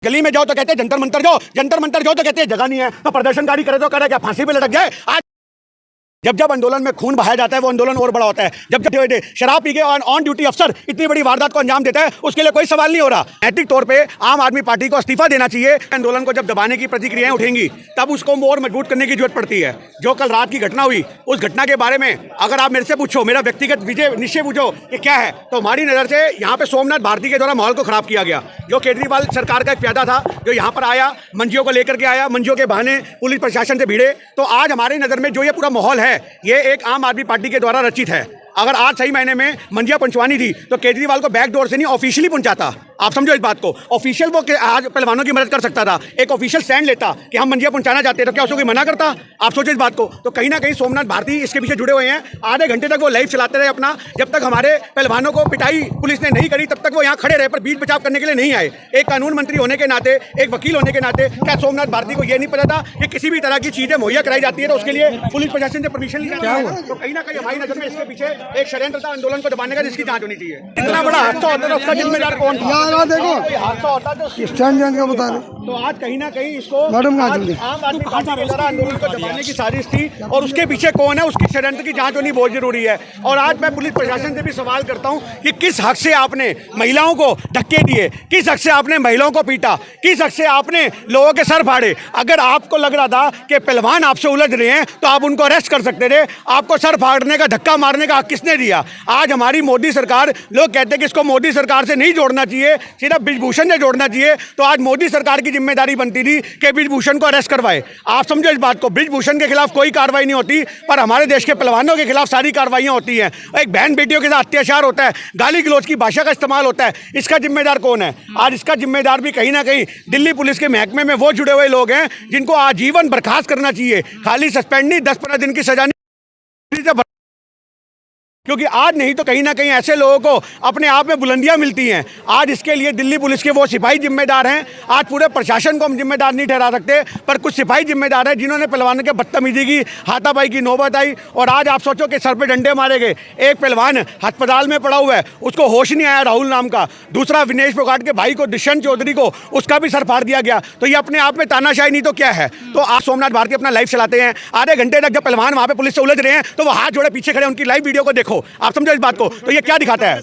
गली में जाओ तो कहते हैं जंतर मंतर जाओ, जंतर मंतर जाओ तो कहते हैं जगह नहीं है, तो प्रदर्शनकारी करे तो करे क्या, फांसी पे लटक जाए। आज जब जब आंदोलन में खून बहाया जाता है वो आंदोलन और बड़ा होता है। जब जब शराब पी के ऑन ड्यूटी अफसर इतनी बड़ी वारदात को अंजाम देता है उसके लिए कोई सवाल नहीं हो रहा। नैतिक तौर पे आम आदमी पार्टी को इस्तीफा देना चाहिए। आंदोलन को जब दबाने की प्रतिक्रियाएं उठेंगी तब उसको और मजबूत करने की जरूरत पड़ती है। जो कल रात की घटना हुई उस घटना के बारे में अगर आप मेरे से पूछो, मेरा व्यक्तिगत निश्चय पूछो कि क्या है, तो हमारी नज़र से यहाँ पे सोमनाथ भारती के द्वारा माहौल को खराब किया गया। जो केजरीवाल सरकार का एक प्यादा था जो यहाँ पर आया, मंजियों को लेकर के आया, मंजियों के बहाने पुलिस प्रशासन से भिड़े, तो आज हमारी नज़र में जो ये पूरा माहौल है ये एक आम आदमी पार्टी के द्वारा रचित है। अगर आज सही महीने में मंजिया पहुंचवानी थी तो केजरीवाल को बैकडोर से नहीं ऑफिशियली पहुंचाता। आप समझो इस बात को, ऑफिशियल वो आज पहलवानों की मदद कर सकता था, एक ऑफिशियल स्टैंड लेता कि हम मंजिया पहुंचाना चाहते हैं, तो क्या उसको कोई मना करता? आप सोचो इस बात को। तो कहीं ना कहीं सोमनाथ भारती इसके पीछे जुड़े हुए हैं। आधे घंटे तक वो लाइव चलाते रहे अपना, जब तक हमारे पहलवानों को पिटाई पुलिस ने नहीं करी तब तक वो यहाँ खड़े रहे, पर बीच बचाव करने के लिए नहीं आए। एक कानून मंत्री होने के नाते, एक वकील होने के नाते, क्या सोमनाथ भारती को यह नहीं पता था कि किसी भी तरह की चीजें मुहैया कराई जाती है तो उसके लिए पुलिस प्रशासन से परमिशन लेना है? तो कहीं ना कहीं हमारी नजर में इसके पीछे एक षड्यंत्र था आंदोलन को दबाने का, जिसकी जांच होनी चाहिए। इतना बड़ा हादसा होता है उसका जिम्मेदार कौन था? देखो हादसा होता तो बता रहे। तो आज कहीं ना कहीं इसको आम आदमी पार्टी के द्वारा आंदोलन को दबाने की साजिश थी और उसके पीछे कौन है उसकी षड्यंत्र की जांच होनी बहुत जरूरी है। और आज मैं पुलिस प्रशासन से भी सवाल करता हूं कि किस हक से आपने महिलाओं को धक्के दिए, किस हक से आपने महिलाओं को पीटा, किस हक से आपने लोगों के सर फाड़े? अगर आपको लग रहा था कि पहलवान आपसे उलझ रहे हैं तो आप उनको अरेस्ट कर सकते थे। आपको सर फाड़ने का, धक्का मारने का हक किसने दिया? आज हमारी मोदी सरकार, लोग कहते हैं कि इसको मोदी सरकार से नहीं जोड़ना चाहिए, सिर्फ ब्रिजभूषण से जोड़ना चाहिए, तो आज मोदी सरकार की जिम्मेदारी बनती थी कि ब्रिजभूषण को अरेस्ट करवाए। आप समझो इस बात को, ब्रिजभूषण के खिलाफ कोई कार्रवाई नहीं होती पर हमारे देश के पहलवानों के खिलाफ सारी कार्रवाइयां होती हैं। एक बहन बेटियों के साथ अत्याचार होता है, गाली गलौज की भाषा का इस्तेमाल होता है, इसका जिम्मेदार कौन है? आज इसका जिम्मेदार भी कहीं ना कहीं दिल्ली पुलिस के महकमे में वो जुड़े हुए लोग हैं जिनको आजीवन बर्खास्त करना चाहिए। खाली सस्पेंड नहीं, 10-15 दिन की सजा नहीं, क्योंकि आज नहीं तो कहीं ना कहीं ऐसे लोगों को अपने आप में बुलंदियां मिलती हैं। आज इसके लिए दिल्ली पुलिस के वो सिपाही जिम्मेदार हैं। आज पूरे प्रशासन को हम जिम्मेदार नहीं ठहरा सकते, पर कुछ सिपाही जिम्मेदार हैं जिन्होंने पहलवानों के बदतमीजी की, हाथापाई की नौबत आई। और आज आप सोचो कि सर पे डंडे मारे गए। एक पहलवान अस्पताल में पड़ा हुआ है, उसको होश नहीं आया, राहुल नाम का। दूसरा विनेश फोगाट के भाई को, दुष्यंत चौधरी को, उसका भी सर फाड़ दिया गया। तो ये अपने आप में तानाशाही नहीं तो क्या है? तो आज सोमनाथ भारती अपना लाइव चलाते हैं, आधे घंटे तक जब पहलवान वहाँ पे पुलिस से उलझ रहे हैं तो वो हाथ जोड़े पीछे खड़े, उनकी लाइव वीडियो को देखो। आप समझो इस बात को। तो ये क्या दिखाता है?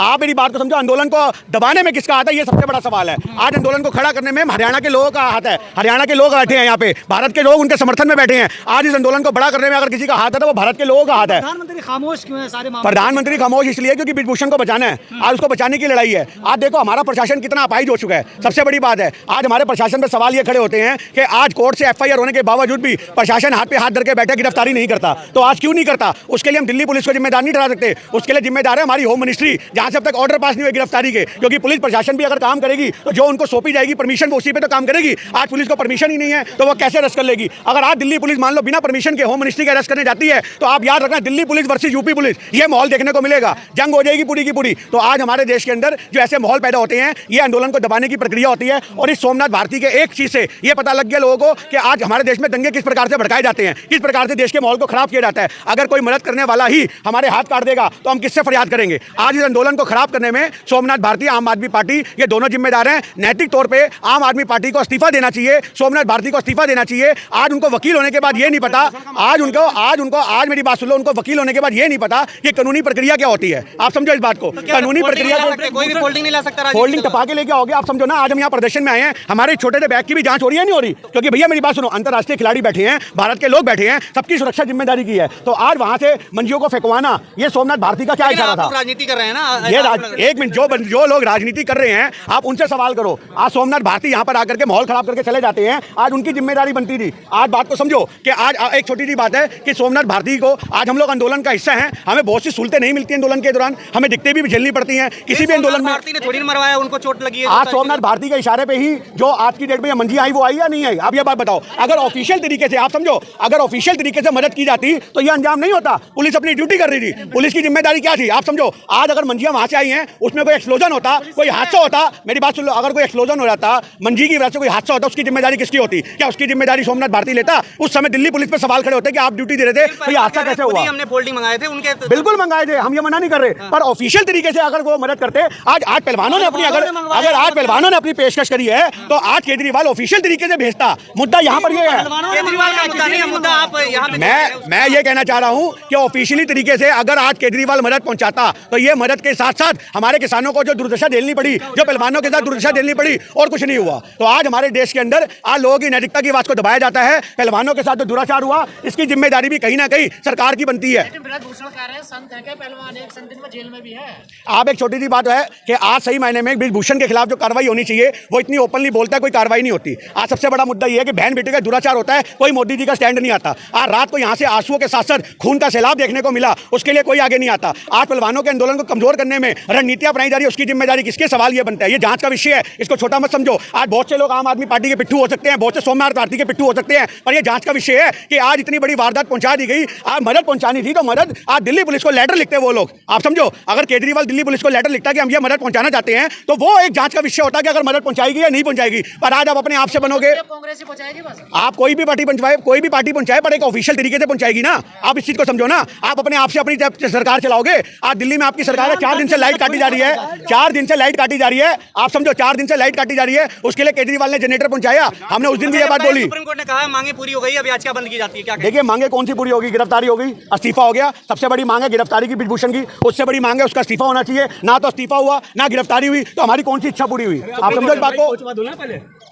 आप मेरी बात को समझो, आंदोलन को दबाने में किसका हाथ है ये सबसे बड़ा सवाल है। आज आंदोलन को खड़ा करने में हरियाणा के लोगों का हाथ है। हरियाणा के लोग बैठे हैं यहाँ पे, भारत के लोग उनके समर्थन में बैठे हैं। आज इस आंदोलन को बड़ा करने में अगर किसी का हाथ है तो वो भारत के लोगों का हाथ है। प्रधानमंत्री खामोश क्यों है सारे मामले? प्रधानमंत्री खामोश इसलिए क्योंकि ब्रिजभूषण को बचाना है। आज उसको बचाने की लड़ाई है। आज देखो हमारा प्रशासन कितना अपाहिज हो चुका है। सबसे बड़ी बात है आज हमारे प्रशासन पे सवाल ये खड़े होते हैं कि आज कोर्ट से FIR होने के बावजूद भी प्रशासन हाथ पे हाथ धर के बैठे, गिरफ्तारी नहीं करता। तो आज क्यों नहीं करता? उसके लिए हम दिल्ली पुलिस को जिम्मेदार नहीं ठहरा सकते। उसके लिए जिम्मेदार है हमारी होम मिनिस्ट्री, जहां से अब तक ऑर्डर पास नहीं हुए गिरफ्तारी के। क्योंकि पुलिस प्रशासन भी अगर काम करेगी तो जो उनको सौंपी जाएगी परमिशन वो उसी पे तो काम करेगी। आज पुलिस को परमिशन ही नहीं है तो वो कैसे अरेस्ट कर लेगी? अगर आज दिल्ली पुलिस मान लो बिना परमिशन के होम मिनिस्ट्री के अरेस्ट करने जाती है तो आप याद रखना Delhi police versus UP police, ये माहौल देखने को मिलेगा, जंग हो जाएगी पूरी की पूरी। तो आज हमारे देश के अंदर जो ऐसे माहौल पैदा होते हैं ये आंदोलन को दबाने की प्रक्रिया होती है। और इस सोमनाथ भारती के एक चीज से ये पता लग गया लोगों को कि आज हमारे देश में दंगे किस प्रकार से भड़काए जाते हैं, किस प्रकार से देश के माहौल को खराब किया जाता है। अगर कोई मदद करने वाला ही हमारे हाथ काट देगा तो हम किससे फरियाद करेंगे? आज इस आंदोलन को खराब करने में सोमनाथ भारती, आम आदमी पार्टी, ये दोनों जिम्मेदार हैं। नैतिक तौर पे आम आदमी पार्टी को इस्तीफा देना चाहिए, सोमनाथ भारती को इस्तीफा देना चाहिए। आज उनको वकील होने के बाद ये नहीं पता, आज मेरी बात सुन लो, उनको वकील होने के बाद ये नहीं पता कि कानूनी प्रक्रिया क्या होती है। आप समझो इस बात को, कानूनी प्रक्रिया कोई भी फोल्डिंग नहीं ला सकता, फोल्डिंग टपा के लेके आओगे। आप समझो ना, आज हम यहाँ प्रदर्शन में आए हैं, हमारे छोटे से बैग की भी जांच हो रही है नहीं हो रही? क्योंकि भैया मेरी बात सुनो, अंतर्राष्ट्रीय खिलाड़ी बैठे हैं, भारत के लोग बैठे हैं, सबकी सुरक्षा जिम्मेदारी की है। तो आज वहां से मंजियों को फेंकवाना ये सोमनाथ भारती का क्या इशारा था? राजनीति कर रहे हैं ना ये एक मिनट, जो लोग राजनीति कर रहे हैं आप उनसे सवाल करो। आज सोमनाथ भारती यहाँ पर आकर के माहौल खराब करके चले जाते हैं, आज उनकी जिम्मेदारी बनती थी। आज बात को समझो कि आज एक छोटी सी बात है कि सोमनाथ भारती को, आज हम लोग आंदोलन का हिस्सा हैं, हमें बहुत सी सहूलतें नहीं मिलती आंदोलन के दौरान, हमें दिक्कतें भी झेलनी पड़ती हैं किसी भी आंदोलन में। थोड़ी मरवाया, उनको चोट लगी है। आज सोमनाथ भारती के इशारे पे ही जो आज की डेट में मंजी आई वो आई या नहीं आई? आप ये बात बताओ। अगर ऑफिशियल तरीके से, आप समझो, अगर ऑफिशियल तरीके से मदद की जाती तो ये अंजाम नहीं होता। पुलिस अपनी ड्यूटी कर रही रही थी। पुलिस की जिम्मेदारी क्या थी आप समझो। आज अगर मंजियां वहां से आई हैं, उसमें कोई एक्सप्लोजन होता, कोई हादसा होता, मेरी बात सुन लो, अगर कोई एक्सप्लोजन हो जाता, मंजी की वजह से कोई हादसा होता, उसकी जिम्मेदारी किसकी होती? क्या उसकी जिम्मेदारी सोमनाथ भारती लेता? उस समय दिल्ली पुलिस पे सवाल खड़े होते कि आप ड्यूटी दे रहे थे, तो ये हादसा कैसे हुआ? हमने फोल्डिंग मंगाए थे उनके, बिल्कुल मंगाए थे, हम ये मना नहीं कर रहे, पर ऑफिशियल तरीके से अगर वो मदद करते, आज पहलवानों ने अपनी अगर आज पहलवानों ने अपनी पेशकश करी है, तो आज केजरीवाल ऑफिशियल तरीके से भेजता। मुद्दा यहाँ पर ये है, केजरीवाल का मुद्दा नहीं है, मुद्दा आप यहाँ पे मैं ये कहना चाह रहा हूं कि ऑफिशियली तरीके से अगर आज केजरीवाल मदद पहुंचाता, तो ये मदद के साथ साथ हमारे किसानों को जो दुर्दशा झेलनी पड़ी, जो पहलवानों के साथ दुर्दशा झेलनी पड़ी, और कुछ नहीं हुआ। तो आज हमारे देश के अंदर आज लोगों की नैतिकता की आवाज को दबाया जाता है। पहलवानों के साथ जो दुराचार हुआ, इसकी जिम्मेदारी भी कहीं ना कहीं सरकार की बनती है। ब्रजभूषण कह रहे हैं संत है क्या पहलवान, एक संत इनमें जेल में भी है। आप एक छोटी सी बात है कि आज सही मायने में ब्रजभूषण के खिलाफ जो कार्रवाई होनी चाहिए, वो इतनी ओपनली बोलता है, कोई कार्रवाई नहीं होती। आज सबसे बड़ा मुद्दा यह है कि बहन बेटी का दुराचार होता है, कोई मोदी जी का स्टैंड नहीं आता। आज रात को यहाँ से आंसुओं के साथ साथ खून का सैलाब देखने को मिला, उसके लिए कोई आगे नहीं आता। आज पहलवानों के आंदोलन को कमजोर करने में रणनीतियां अपनाई जा रही है, उसकी जिम्मेदारी किसके? सवाल ये बनता है। ये जांच का विषय है, इसको छोटा मत समझो। आज बहुत से लोग आम आदमी पार्टी के पिट्ठू हो सकते हैं, बहुत से सोमनाथ भारती के पिट्ठू हो सकते हैं, पर यह जांच का विषय है कि आज इतनी बड़ी वारदात पहुंचा दी गई। आज मदद पहुंचानी थी तो मदद आज दिल्ली पुलिस को लेटर लिखते वो लोग, आप समझो। अगर केजरीवाल दिल्ली पुलिस को लेटर लिखता कि हम ये मदद पहुंचाना चाहते हैं, तो वो एक जांच का विषय होता कि अगर मदद पहुंचाएगी या नहीं पहुंचाएगी। पर आज आप अपने आप से बनोगे, कांग्रेस ही पहुंचाएगी बस। आप कोई भी पार्टी पहुंचाए, कोई भी पार्टी पहुंचाए, पर एक ऑफिशियल तरीके से पहुंचाएगी ना। आप इस चीज को समझो ना। आप अपने आप से अपनी सरकार चलाओगे। आज दिल्ली में आपकी सरकार है, 4 दिन से लाइट काटी जा रही है, 4 दिन से लाइट काटी जा रही है, आप समझो 4 दिन से लाइट काटी जा रही है। उसके लिए केजरीवाल ने जनरेटर पहुंचाया। हमने उस दिन भी ये बात बोली, सुप्रीम कोर्ट ने कहा मांगे पूरी हो गई, अब याचिका बंद की जाती है। क्या देखिए मांगे कौन सी पूरी होगी? गिरफ्तारी होगी, इस्तीफा हो गया। सबसे बड़ी मांग है गिरफ्तारी की ब्रजभूषण की, उससे बड़ी मांग है उसका इस्तीफा होना चाहिए। ना तो इस्तीफा हुआ, ना गिरफ्तारी हुई, तो हमारी कौन सी इच्छा पूरी हुई? आप समझो इस बात को।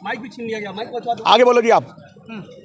माइक भी छीन लिया गया, माइक पहुंचवा दो। आगे बोलो जी, आप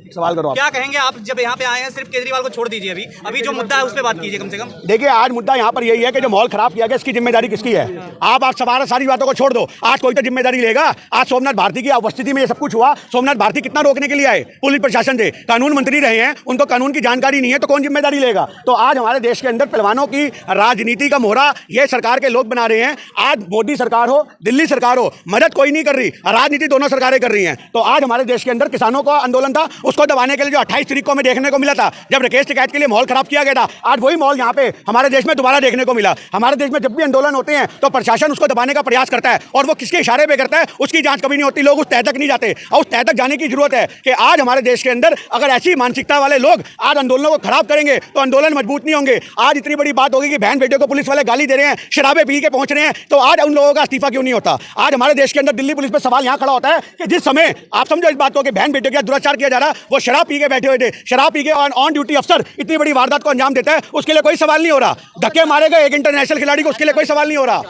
सवाल करो। क्या कहेंगे आप जब यहाँ पे आए हैं? सिर्फ केजरीवाल को छोड़ दीजिए, अभी जो मुद्दा है उस पर बात कीजिए कम से कम। देखिए आज मुद्दा यहाँ पर यही है कि जो माहौल खराब किया गया, इसकी जिम्मेदारी किसकी है? आप आज सारी बातों को छोड़ दो, आज कोई तो जिम्मेदारी लेगा। आज सोमनाथ भारती की उपस्थिति में ये सब कुछ हुआ। सोमनाथ भारती कितना रोकने के लिए आए? पुलिस प्रशासन से, कानून मंत्री रहे हैं, उनको कानून की जानकारी नहीं है, तो कौन जिम्मेदारी लेगा? तो आज हमारे देश के अंदर पहलवानों की राजनीति का मोहरा ये सरकार के लोग बना रहे हैं। आज मोदी सरकार हो, दिल्ली सरकार हो, मदद कोई नहीं कर रही, राजनीति दोनों सरकारें कर रही हैं। तो आज हमारे देश के अंदर किसानों का आंदोलन था, उसको दबाने के लिए जो 28 तारीख को हमें देखने को मिला था, जब राकेश टिकैत के लिए माहौल खराब किया गया था, आज वही माहौल यहाँ पे हमारे देश में दोबारा देखने को मिला। हमारे देश में जब भी आंदोलन होते हैं तो प्रशासन उसको दबाने का प्रयास करता है, और वो किसके इशारे पे करता है उसकी जांच कभी नहीं होती। लोग उस तह तक नहीं जाते, और उस तह तक जाने की जरूरत है कि आज हमारे देश के अंदर अगर ऐसी मानसिकता वाले लोग आज आंदोलनों को खराब करेंगे तो आंदोलन मजबूत नहीं होंगे। आज इतनी बड़ी बात होगी कि बहन बेटियों को पुलिस वाले गाली दे रहे हैं, शराबे पी के पहुंच रहे हैं, तो आज उन लोगों का इस्तीफा क्यों नहीं होता? आज हमारे देश के अंदर दिल्ली पुलिस पर सवाल यहाँ खड़ा होता है कि जिस समय आप समझो इस बात को कि बहन बेटियों का दुराचार किया जा रहा, वो शराब पी के बैठे हुए थे, शराब पी के ऑन ड्यूटी अफसर इतनी बड़ी वारदात को अंजाम देता है, उसके लिए कोई सवाल नहीं हो रहा। धक्के मारे गए एक इंटरनेशनल खिलाड़ी को, उसके लिए कोई सवाल नहीं हो रहा।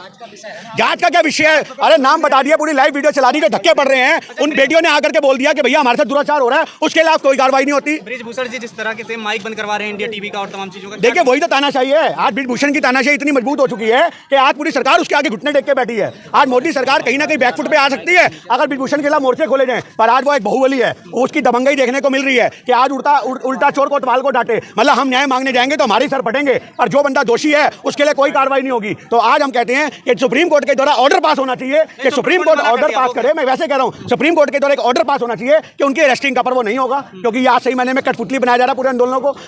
जांच का क्या विषय है? अरे नाम बता दिया, पूरी लाइव वीडियो चला दी, जो धक्के पड़ रहे हैं उन बेटियों ने आकर के बोल दिया कि भैया हमारे साथ दुराचार हो रहा है, उसके खिलाफ कोई कार्रवाई नहीं होती। ब्रजभूषण जी जिस तरह से माइक बंद करवा रहे हैं इंडिया टीवी का और तमाम चीजों का, देखिए वही तो तानाशाही है। आज ब्रजभूषण की तानाशाही इतनी मजबूत हो चुकी है कि आज पूरी सरकार उसके आगे घुटने टेक के बैठी है। आज मोदी सरकार कहीं ना कहीं बैकफुट पे आ सकती है अगर ब्रजभूषण के खिलाफ मोर्चे खोले जाएं, पर आज वो एक बाहुबली है, उसकी दबंगई देखने को मिल रही है कि आज उल्टा चोर कोतवाल को डांटे। मतलब हम न्याय मांगने जाएंगे तो हमारे सर पटेंगे, पर जो बंदा दोषी है उसके लिए कोई कार्रवाई नहीं होगी। तो आज हम कहते हैं कि सुप्रीम कोर्ट के द्वारा ऑर्डर पास होना चाहिए कि सुप्रीम कोर्ट ऑर्डर पास करे। मैं वैसे कह रहा हूं सुप्रीम कोर्ट के द्वारा एक ऑर्डर पास होना चाहिए कि उनकी अरेस्टिंग का, पर वो नहीं होगा, क्योंकि ये आज सही मायने में कठपुतली बनाया जा रहा है पूरे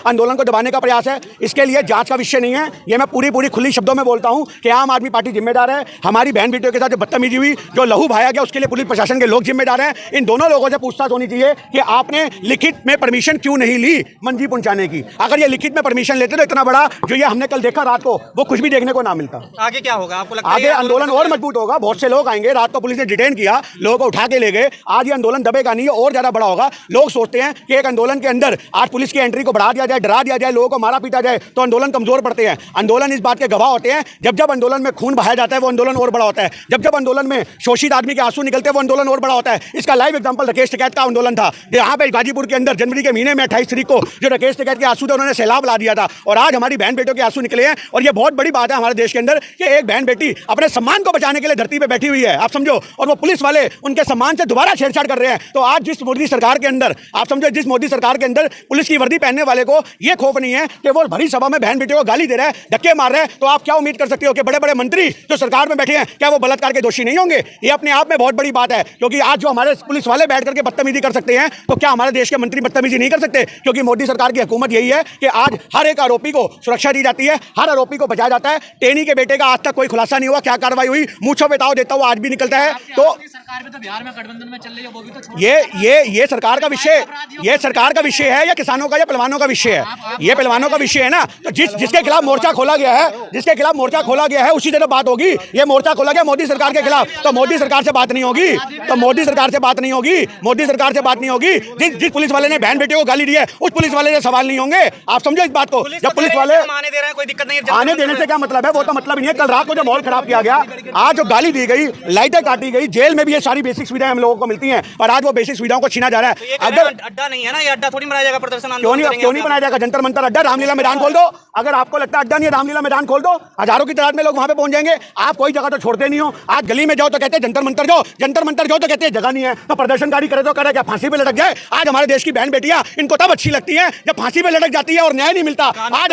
आंदोलन को दबाने का प्रयास है। इसके लिए जांच का विषय नहीं है, ये मैं पूरी खुली शब्दों में बोलता हूं कि आम आदमी पार्टी जिम्मेदार है। हमारी बहन बेटियों के साथ जो बदतमीजी हुई, जो लहू भाया गया, उसके लिए पुलिस प्रशासन के लोग जिम्मेदार हैं। इन दोनों लोगों से पूछताछ होनी चाहिए कि आपने लिखित में परमिशन क्यों नहीं ली मंजी पहुंचाने की। अगर ये लिखित में परमिशन लेते तो इतना बड़ा जो ये हमने कल देखा रात को, वो कुछ भी देखने को ना मिलता। आगे क्या होगा आपको लगता है? आगे आंदोलन और मजबूत होगा, बहुत से लोग आएंगे। रात को पुलिस ने डिटेन किया, लोगों को उठा के ले गए। आज ये आंदोलन दबेगा नहीं, और ज्यादा बड़ा होगा। लोग सोचते हैं कि एक आंदोलन के अंदर आज पुलिस की एंट्री को बढ़ा दिया जाए, डरा दिया जाए, लोगों को मारा पीटा जाए तो आंदोलन कमजोर पड़ते हैं। आंदोलन इस बात के गवाह होते हैं, जब आंदोलन में खून बहाया जाता है वो आंदोलन और बड़ा होता है। जब आंदोलन में शोषित आदमी के आंसू निकलते हैं वो आंदोलन और बड़ा होता है। इसका लाइव एग्जांपल राकेश टिकैत का आंदोलन था, यहाँ पे गाजीपुर के अंदर जनवरी के महीने में 28 तारीख को जो राकेश टिकैत के आंसू थे उन्होंने सैलाब ला दिया था, और आज हमारी बहन बेटियों के आंसू निकले हैं। और ये बहुत बड़ी बात है हमारे देश के अंदर कि एक बहन बेटी अपने सम्मान को बचाने के लिए धरती पे बैठी हुई है, आप समझो, और वो पुलिस वाले उनके सम्मान से दोबारा छेड़छाड़ कर रहे हैं। तो आज जिस मोदी सरकार के अंदर, आप समझो, जिस मोदी सरकार के अंदर पुलिस की वर्दी पहनने वाले को ये खौफ नहीं है कि वो भरी सभा में बहन बेटियों को गाली दे रहा है, धक्के मार रहे हैं, तो आप क्या उम्मीद कर सकते हो कि बड़े बड़े मंत्री जो सरकार में बैठे हैं क्या वो बलात्कार के दोषी नहीं होंगे? ये अपने आप में बहुत बड़ी बात है, क्योंकि आज जो हमारे पुलिस वाले बैठ करके बदतमीजी कर सकते हैं, तो क्या हमारे देश के मंत्री बदतमीजी नहीं कर सकते? क्योंकि मोदी सरकार की हुकूमत यही है कि आज हर एक आरोपी को सुरक्षा दी जाती है, हर आरोपी को बचाया जाता है। टेनी के बेटे का आज तक कोई खुलासा नहीं हुआ, क्या कार्रवाई हुई? मूंछों पे ताव देता हुआ आज भी निकलता है। तो सरकार भी तो बिहार में गठबंधन में चल रही है, वो भी तो छोड़ ये सरकार का विषय, ये सरकार का विषय है या किसानों का या पहलवानों का विषय है? ये पहलवानों का विषय है ना। तो जिसके खिलाफ मोर्चा खोला गया है, जिसके खिलाफ मोर्चा खोला गया है उसी से तो बात होगी। ये मोर्चा खोला गया मोदी सरकार के खिलाफ, तो मोदी सरकार से बात नहीं होगी, तो मोदी सरकार से बात नहीं होगी, मोदी सरकार से बात नहीं होगी। जिस पुलिस वाले ने बहन बेटियों को गाली दी है उस पुलिस वाले से सवाल नहीं होंगे। आप समझो इस बात को। जब पुलिस वाले आने दे रहे हैं, कोई दिक्कत नहीं है। आने देने से क्या मतलब है? वो तो मतलब नहीं है। कल रात को जो माहौल खराब किया गया, आज जो गाली दी गई, लाइटें काटी गई, जेल में भी ये सारी बेसिक सुविधाएं हम लोगों को मिलती हैं और आज वो बेसिक सुविधाओं को छीना जा रहा है। अगर अड्डा नहीं है ना, ये अड्डा थोड़ी बनाया जाएगा प्रदर्शन क्यों नहीं बनाया जाएगा? जंतर मंतर अड्डा, रामलीला मैदान खोल दो। अगर आपको लगता है अड्डा नहीं है, रामलीला मैदान खोल दो, हजारों की तादाद में लोग वहां पे पहुंच जाएंगे। आप कोई जगह तो छोड़ते नहीं हो। आज गली में जाओ तो कहते हैं जंतर मंतर जाओ, जंतर मंतर जाओ तो कहते हैं जगह नहीं है। तो प्रदर्शनकारी करे तो करे क्या फांसी पे लटक जाए? आज हमारे देश की बहन बेटियां इनको तब अच्छी लगती हैं जब फांसी पे लटक जाती है और न्याय नहीं मिलता। आज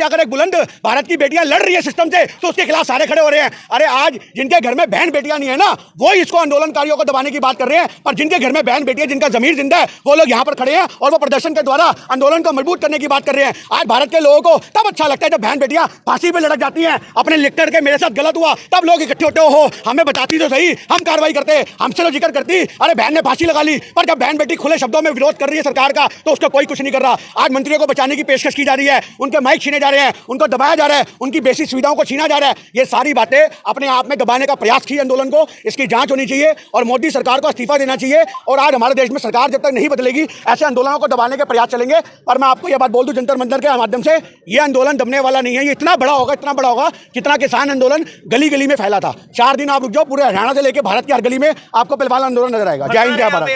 अगर एक बुलंद भारत की बेटियां लड़ रही है सिस्टम से तो उसके खिलाफ सारे खड़े हो रहे हैं। अरे आज जिनके घर में बहन बेटियां नहीं है ना, वो इसको आंदोलनकारियों को दबाने की बात कर रहे हैं, और जिनके घर में बहन बेटियां, जिनका जमीर जिंदा है, वो लोग यहाँ पर खड़े हैं और वो प्रदर्शन के द्वारा आंदोलन को मजबूत करने की बात कर रहे हैं। आज भारत के लोगों को तब अच्छा लगता है जब बहन बेटियां फांसी पे लटक जाती हैं। अपने लिखकर के मेरे साथ गलत हुआ तब लोग इकट्ठे होते हो, हमें बताती तो सही, हम कार्रवाई करते, हमसे तो जिक्र करती, अरे बहन ने फांसी लगा ली। पर जब बहन बेटी खुले शब्दों में विरोध कर रही है सरकार का तो उसका कोई कुछ नहीं कर रहा। आज मंत्रियों को बचाने की पेशकश की जा रही है, उनके माइक छीने जा रहे हैं, उनको दबाया जा रहा है, उनकी बेसिक सुविधाओं को छीना जा रहा है। ये सारी बातें अपने आप में दबाने का प्रयास की आंदोलन को, इसकी जांच होनी चाहिए और मोदी सरकार को इस्तीफा देना चाहिए। और आज हमारे देश में सरकार जब तक नहीं बदलेगी ऐसे आंदोलनों को दबाने के प्रयास चलेंगे। पर मैं आपको यह बात बोल दूं जंतर मंतर के माध्यम से, ये आंदोलन दबने वाला नहीं है। ये इतना बड़ा होगा जितना किसान आंदोलन गली गली में फैला था। 4 दिन आप रुक जाओ, पूरे हरियाणा से लेकर भारत की हर गली में आपको पहलवान आंदोलन नजर आएगा। जय हिंद जय भारत।